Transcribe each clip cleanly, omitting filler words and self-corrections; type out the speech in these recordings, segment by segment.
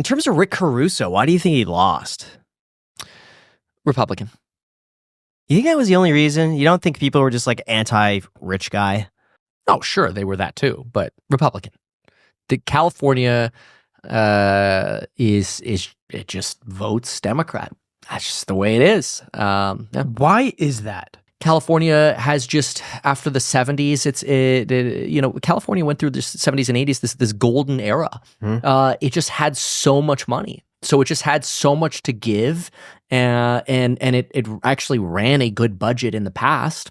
In terms of Rick Caruso, why do you think he lost? Republican. You think that was the only reason? You don't think people were just like anti-rich guy? Oh, sure, they were that too, but Republican. The California is it just votes Democrat. That's just the way it is. Yeah. Why is that? California has just, after the 70s, California went through the 70s and 80s, this golden era. It just had so much money. So it just had so much to give, and it actually ran a good budget in the past.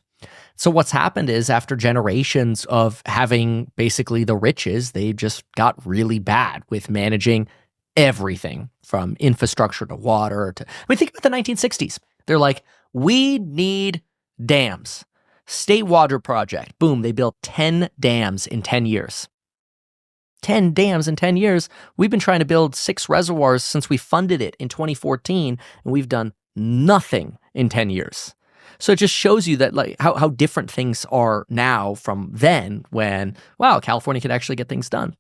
So what's happened is, after generations of having basically the riches, they just got really bad with managing everything from infrastructure to water to, think about the 1960s. They're like, we need dams. State Water Project. Boom, they built 10 dams in 10 years. 10 dams in 10 years. We've been trying to build 6 reservoirs since we funded it in 2014, and we've done nothing in 10 years. So it just shows you that, like, how different things are now from then, when, wow, California could actually get things done.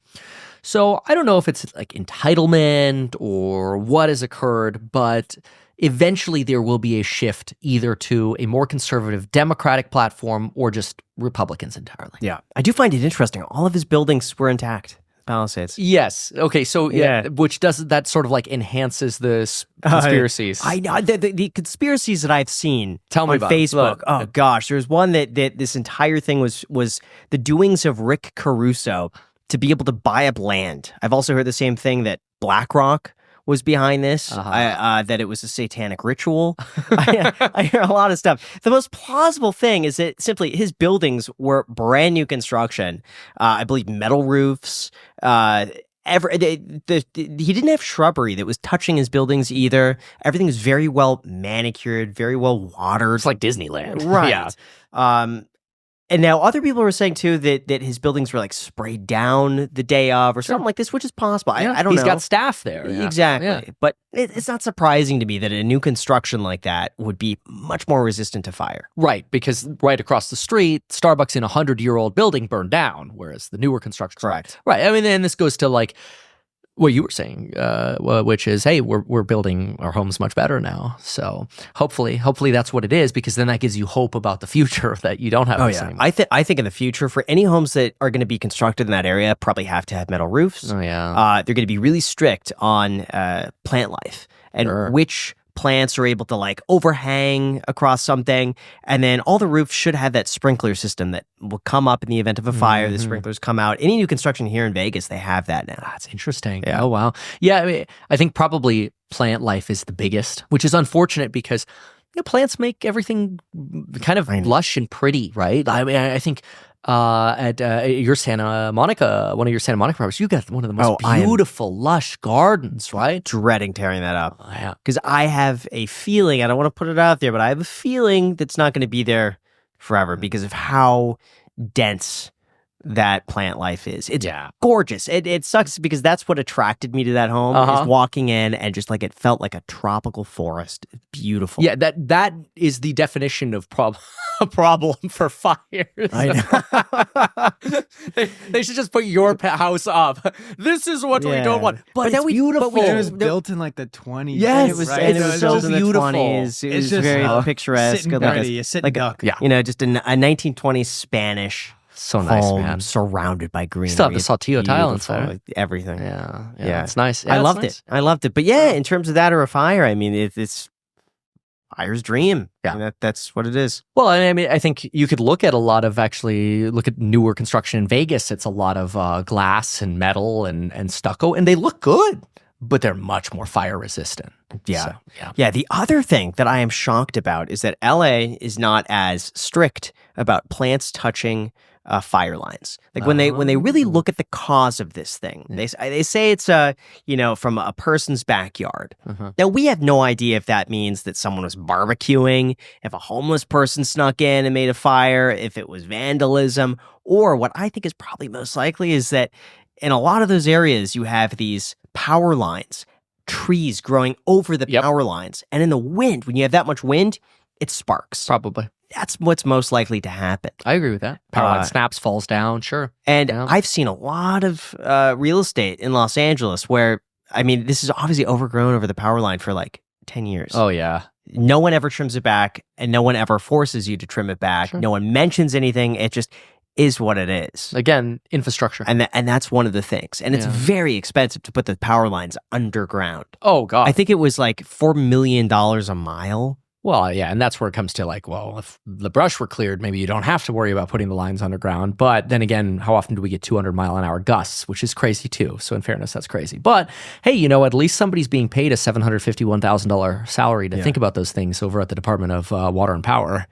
So I don't know if it's like entitlement or what has occurred, but eventually there will be a shift either to a more conservative Democratic platform or just Republicans entirely. Yeah. I do find it interesting. All of his buildings were intact. Palisades. Yes. Okay. So yeah, which does that sort of like enhances the conspiracies. I know the conspiracies that I've seen Tell me on about Facebook. It. Oh gosh, there's one that this entire thing was the doings of Rick Caruso to be able to buy up land. I've also heard the same thing, that BlackRock was behind this, that it was a satanic ritual. I hear a lot of stuff. The most plausible thing is that simply his buildings were brand new construction. I believe metal roofs. He didn't have shrubbery that was touching his buildings either. Everything was very well manicured, very well watered. It's like Disneyland. Right. Yeah. And now other people are saying too that his buildings were like sprayed down the day of or something like this, which is possible. I don't know. He's got staff there. Yeah. Exactly. Yeah. But it's not surprising to me that a new construction like that would be much more resistant to fire. Right, because right across the street, Starbucks in a 100-year-old building burned down, whereas the newer construction. Correct. Right. I mean, and this goes to like what you were saying, which is, hey, we're building our homes much better now. So hopefully that's what it is, because then that gives you hope about the future, that you don't have this anymore. I think in the future, for any homes that are going to be constructed in that area, probably have to have metal roofs. Oh yeah. They're going to be really strict on plant life and which plants are able to like overhang across something, and then all the roofs should have that sprinkler system that will come up in the event of a fire. The sprinklers come out. Any new construction here in Vegas, they have that now. That's interesting. Yeah. Oh wow. Yeah, I think probably plant life is the biggest, which is unfortunate because plants make everything kind of lush and pretty, right? I mean, I think at your Santa Monica, one of your Santa Monica properties, you got one of the most beautiful, lush gardens, right? Dreading tearing that up. Oh, yeah. Because I have a feeling, I don't want to put it out there, but I have a feeling that's not going to be there forever because of how dense that plant life is. It's gorgeous. It sucks because that's what attracted me to that home, is walking in and just like it felt like a tropical forest. Beautiful. Yeah, that is the definition of a problem for fires. I know. they should just put your house up. This is what we don't want. But it's beautiful. It was built in like the 20s. Yes, it was, and it was so beautiful. It was just very picturesque. A sitting duck. Yeah. Just a 1920s Spanish. So nice, home, man. Surrounded by greenery. Still have the saltillo tile inside. Everything. Yeah. It's nice. I loved it. I loved it. But yeah, in terms of that or a fire, I mean, it's fire's dream. Yeah. I mean, that's what it is. Well, I mean, I think you could look at newer construction in Vegas. It's a lot of glass and metal and stucco, and they look good, but they're much more fire resistant. Yeah. So, yeah. The other thing that I am shocked about is that LA is not as strict about plants touching fire lines. Like when they really look at the cause of this thing, they say it's from a person's backyard. Now we have no idea if that means that someone was barbecuing, if a homeless person snuck in and made a fire, if it was vandalism, or what I think is probably most likely is that in a lot of those areas you have these power lines, trees growing over the power lines, and in the wind, when you have that much wind, it sparks. Probably. That's what's most likely to happen. I agree with that. Power line snaps, falls down, sure. And I've seen a lot of real estate in Los Angeles where I mean, this is obviously overgrown over the power line for like 10 years. Oh, yeah. No one ever trims it back, and no one ever forces you to trim it back. Sure. No one mentions anything. It just is what it is. Again, infrastructure. And that's one of the things. And it's Yeah. very expensive to put the power lines underground. Oh, God. I think it was like $4 million a mile. Well, yeah, and that's where it comes to like, well, if the brush were cleared, maybe you don't have to worry about putting the lines underground. But then again, how often do we get 200-mile-an-hour gusts, which is crazy too. So in fairness, that's crazy. But hey, at least somebody's being paid a $751,000 salary to think about those things over at the Department of Water and Power.